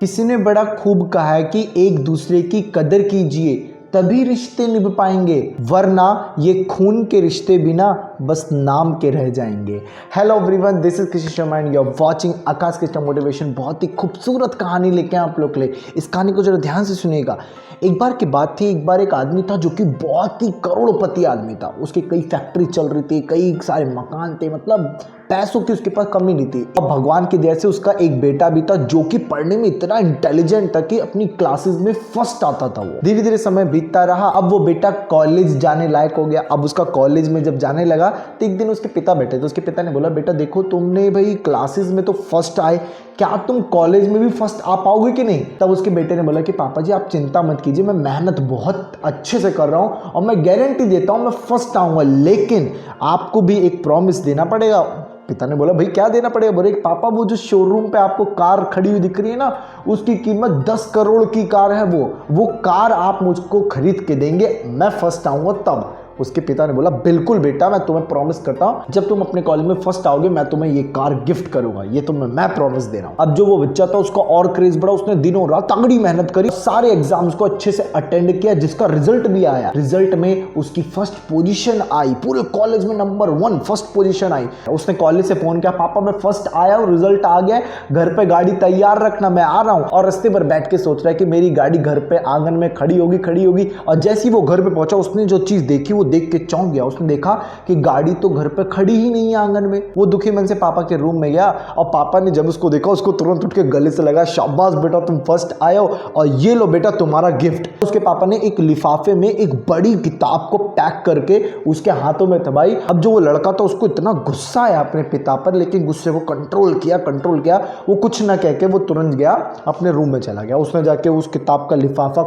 किसी ने बड़ा खूब कहा है कि एक दूसरे की कदर कीजिए तभी रिश्ते निभ पाएंगे, वरना ये खून के रिश्ते बिना बस नाम के रह जाएंगे। Hello everyone, this is Krishi Sharma and you are watching Aakash Krishna motivation. बहुत ही खूबसूरत कहानी लेके आप लोग के लिए। इस कहानी को जरा ध्यान से सुनिएगा। एक बार की बात थी, एक बार एक आदमी था जो कि बहुत ही करोड़पति आदमी था। उसकी कई फैक्ट्री चल रही थी, कई सारे मकान थे, मतलब पैसों की उसके पास कमी नहीं थी। अब भगवान की दया से उसका एक बेटा भी था जो कि पढ़ने में इतना इंटेलिजेंट था कि अपनी क्लासेस में फर्स्ट आता था। वो धीरे धीरे समय बीतता रहा। अब वो बेटा कॉलेज जाने लायक हो गया। अब उसका कॉलेज में जब जाने लगा तो एक दिन उसके पिता बैठे थे। उसके पिता ने बोला, बेटा देखो, तुमने भाई क्लासेस में तो फर्स्ट आए, क्या तुम कॉलेज में भी फर्स्ट आ पाओगे कि नहीं? तब उसके बेटे ने बोला कि पापा जी आप चिंता मत कीजिए, मैं मेहनत बहुत अच्छे से कर रहा हूँ और मैं गारंटी देता हूँ मैं फर्स्ट आऊँगा, लेकिन आपको भी एक प्रॉमिस देना पड़ेगा। पिता ने बोला, भाई क्या देना पड़ेगा? बोले, पापा वो जो शोरूम पे आपको कार खड़ी हुई दिख रही है ना, उसकी कीमत 10 करोड़ की कार है। वो कार आप मुझको खरीद के देंगे, मैं फर्स्ट आऊंगा तब। उसके पिता ने बोला, बिल्कुल बेटा, मैं तुम्हें प्रॉमिस करता हूं जब तुम अपने कॉलेज में फर्स्ट आओगे मैं तुम्हें ये कार गिफ्ट करूंगा, ये तुम्हें मैं प्रॉमिस दे रहा हूं। अब जो वो बच्चा था उसका और क्रेज बढ़ा। उसने दिनों रात तगड़ी मेहनत करी, सारे एग्जाम्स को अच्छे से अटेंड किया, जिसका रिजल्ट भी आया। रिजल्ट में उसकी फर्स्ट पोजीशन आई, पूरे कॉलेज में नंबर 1 फर्स्ट पोजीशन आई। उसने कॉलेज से फोन किया, पापा मैं फर्स्ट आया हूं, रिजल्ट आ गया, घर पे गाड़ी तैयार रखना, मैं आ रहा हूं। और रास्ते पर बैठ के सोच रहा है कि मेरी गाड़ी घर पे आंगन में खड़ी होगी। और जैसे ही वो घर पे पहुंचा, उसने जो चीज देखी वो देख के चौंक गया। उसने देखा कि गाड़ी तो घर पे खड़ी ही नहीं है आंगन में। वो दुखी मन से पापा के रूम में गया और पापा ने जब उसको देखा, उसको तुरंत उठ के गले से लगा, शाबाश बेटा तुम फर्स्ट आए हो और ये लो बेटा तुम्हारा गिफ्ट। उसके पापा ने एक लिफाफे में एक बड़ी किताब को पैक करके उसके हाथों में थमाई। अब जो वो लड़का था उसको इतना गुस्सा आया अपने पिता पर, लेकिन गुस्से को कंट्रोल किया। वो कुछ ना कह के वो तुरंत गया अपने रूम में चला गया। उसने जाके उस किताब का लिफाफा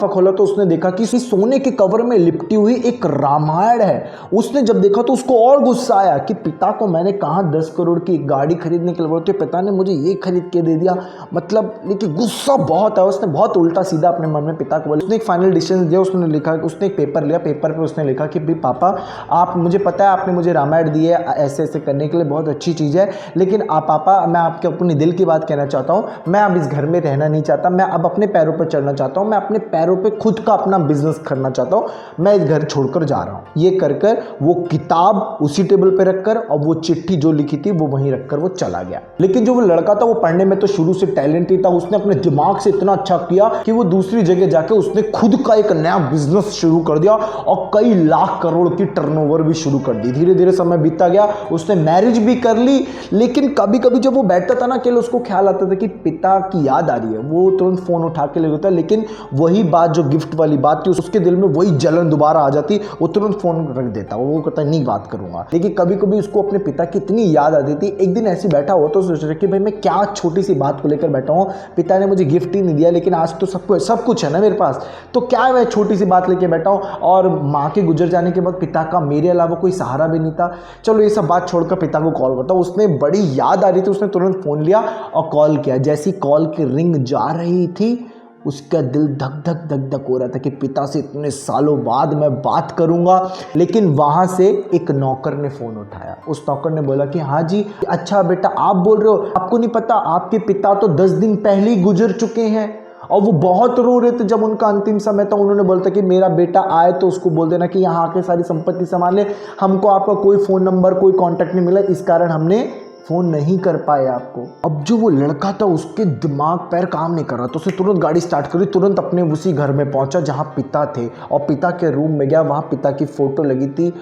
खोला तो उसने देखा कि सोने के कवर में लिपटी हुई एक रामायण है। उसने जब देखा तो उसको और गुस्सा आया कि पिता को मैंने कहा 10 करोड़ की गाड़ी खरीदने के लिए बोला, तो पिता ने मुझे ये खरीद के दे दिया, मतलब। लेकिन गुस्सा बहुत है। उसने बहुत उल्टा सीधा अपने मन में पिता को बोला। उसने एक फाइनल डिसीजन दिया। उसने लिखा, उसने एक पेपर लिया, पेपर पे उसने लिखा कि भाई पापा, आप, मुझे पता है आपने मुझे रामायण दी है ऐसे ऐसे करने के लिए, बहुत अच्छी चीज़ है, लेकिन आप पापा, मैं आपके अपनी दिल की बात कहना चाहता हूँ, मैं अब इस घर में रहना नहीं चाहता, मैं अब अपने पैरों पर चलना चाहता हूँ, मैं अपने पैरों पर खुद का अपना बिजनेस करना चाहता हूँ, मैं इस घर छोड़कर जा रहा हूँ। ये कर वो किताब उसी टेबल पे रखकर और वो चिट्ठी जो लिखी थी वो वहीं रखकर वो चला गया। लेकिन जो वो लड़का था वो पढ़ने में तो शुरू से टैलेंटेड था। उसने अपने दिमाग से इतना अच्छा किया कि वो दूसरी जगह जाके उसने खुद का एक नया बिजनेस शुरू कर दिया और कई लाख करोड़ की टर्नओवर भी शुरू कर दी। धीरे धीरे समय बीतता गया, उसने मैरिज भी कर ली। लेकिन कभी कभी जब वो बैठता था ना अकेले, उसको ख्याल आता था कि पिता की याद आ रही है। वो तुरंत फोन उठा के ले लेता, लेकिन वही बात जो गिफ्ट वाली बात थी, उसके दिल में वही जलन दोबारा आ जाती। वो तुरंत फोन रख देता, वो कहता नहीं बात करूंगा। लेकिन कभी कभी उसको अपने पिता की इतनी याद आती थी। एक दिन ऐसे बैठा हुआ तो सोच रहा कि भाई मैं क्या छोटी सी बात को लेकर बैठा हूँ, पिता ने मुझे गिफ्ट ही नहीं दिया, लेकिन आज तो सब कुछ है ना मेरे पास, तो क्या मैं छोटी सी बात लेके बैठा हूँ। और माँ के गुजर जाने के बाद पिता का मेरे अलावा कोई सहारा भी नहीं था। चलो ये सब बात छोड़कर पिता को कॉल करता हूँ। उसने बड़ी याद आ रही थी, उसने तुरंत फोन लिया और कॉल किया। जैसी कॉल की रिंग जा रही थी, उसका दिल धक धक हो रहा था कि पिता से इतने सालों बाद मैं बात करूंगा। लेकिन वहां से एक नौकर ने फोन उठाया। उस नौकर ने बोला कि हाँ जी, अच्छा बेटा आप बोल रहे हो, आपको नहीं पता आपके पिता तो 10 दिन पहले ही गुजर चुके हैं और वो बहुत रो रहे थे जब उनका अंतिम समय था। उन्होंने बोला था कि मेरा बेटा आए तो उसको बोल देना कि यहाँ आके सारी संपत्ति संभाले, हमको आपका कोई फोन नंबर कोई कॉन्टैक्ट नहीं मिला, इस कारण हमने फोन नहीं कर पाए आपको। अब जो वो लड़का था उसके दिमाग पैर काम नहीं कर रहा, तो उसने तुरंत गाड़ी स्टार्ट करी, तुरंत अपने उसी घर में पहुंचा जहां पिता थे और पिता के रूम में गया। वहां पिता की फोटो लगी थी।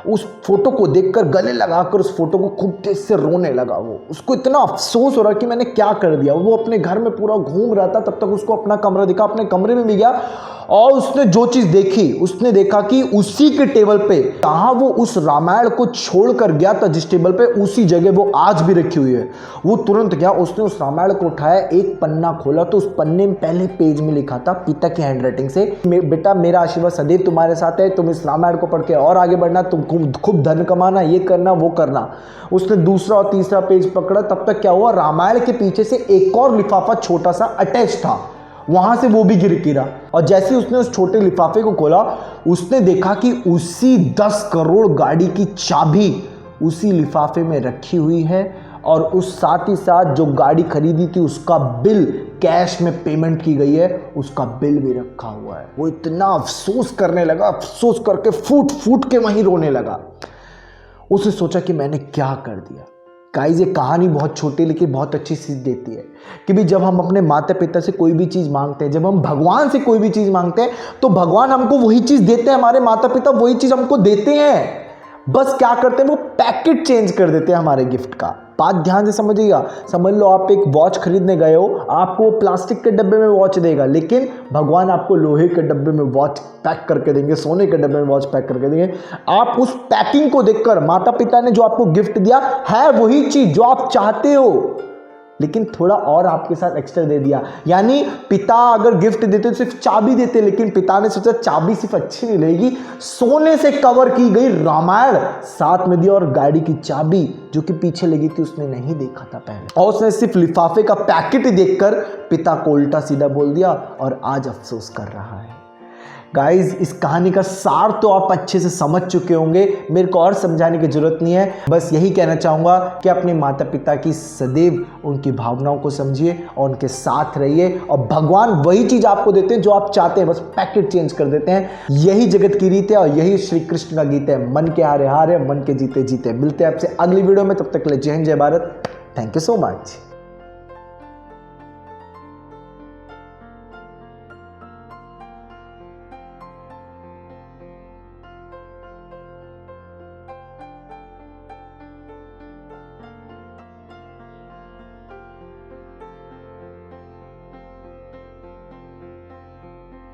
उस फोटो को देखकर गले लगाकर उस फोटो को खूब तेज से रोने लगा। वो, उसको इतना अफसोस हो रहा कि मैंने क्या कर दिया। वो अपने घर में पूरा घूम रहा था, तब तक उसको अपना कमरा दिखा। अपने कमरे में भी गया और उसने जो चीज देखी, उसने देखा कि उसी के टेबल पे जहां वो उस रामायण को छोड़कर गया था, जिस टेबल पे, उसी जगह वो आज भी रखी हुई है। वो तुरंत गया, उसने उस रामायण को उठाया, एक पन्ना खोला तो उस पन्ने में पहले पेज में लिखा था पिता की हैंडराइटिंग से, बेटा मेरा आशीर्वाद सदैव तुम्हारे साथ है, तुम इस रामायण को पढ़ के और आगे बढ़ना, तुम खूब धन कमाना, ये करना वो करना। उसने दूसरा और तीसरा पेज पकड़ा, तब तक क्या हुआ, रामायण के पीछे से एक और लिफाफा छोटा सा अटैच था, वहां से वो भी गिरा। और जैसे उसने उस छोटे लिफाफे को खोला, उसने देखा कि उसी 10 करोड़ गाड़ी की चाबी उसी लिफाफे में रखी हुई है और उस साथ ही साथ जो गाड़ी खरीदी थी उसका बिल कैश में पेमेंट की गई है, उसका बिल भी रखा हुआ है। वो इतना अफसोस करने लगा, अफसोस करके फूट फूट के वहीं रोने लगा। उसने सोचा कि मैंने क्या कर दिया। गाइस, ये कहानी बहुत छोटी लेकिन बहुत अच्छी सीख देती है कि भी जब हम अपने माता पिता से कोई भी चीज़ मांगते हैं, जब हम भगवान से कोई भी चीज़ मांगते हैं तो भगवान हमको वही चीज़ देते हैं, हमारे माता पिता वही चीज़ हमको देते हैं। बस क्या करते हैं, वो पैकेट चेंज कर देते हैं हमारे गिफ्ट का। बात ध्यान से समझिएगा। समझ लो आप एक वॉच खरीदने गए हो, आपको प्लास्टिक के डब्बे में वॉच देगा, लेकिन भगवान आपको लोहे के डब्बे में वॉच पैक करके देंगे, सोने के डब्बे में वॉच पैक करके देंगे। आप उस पैकिंग को देखकर, माता पिता ने जो आपको गिफ्ट दिया है वही चीज जो आप चाहते हो, लेकिन थोड़ा और आपके साथ एक्स्ट्रा दे दिया। यानी पिता अगर गिफ्ट देते तो सिर्फ चाबी देते, लेकिन पिता ने सोचा चाबी सिर्फ अच्छी नहीं लगेगी, सोने से कवर की गई रामायण साथ में दिया, और गाड़ी की चाबी जो कि पीछे लगी थी उसने नहीं देखा था पहले, और उसने सिर्फ लिफाफे का पैकेट ही देखकर पिता को उल्टा सीधा बोल दिया और आज अफसोस कर रहा है। गाइज, इस कहानी का सार तो आप अच्छे से समझ चुके होंगे, मेरे को और समझाने की जरूरत नहीं है। बस यही कहना चाहूँगा कि अपने माता पिता की सदैव उनकी भावनाओं को समझिए और उनके साथ रहिए, और भगवान वही चीज़ आपको देते हैं जो आप चाहते हैं, बस पैकेट चेंज कर देते हैं। यही जगत की रीत है और यही श्री कृष्ण का गीत है, मन के हारे हारे मन के जीते जीते। मिलते हैं आपसे अगली वीडियो में, तब तक के लिए जय हिंद जय Bharat. Thank you so much.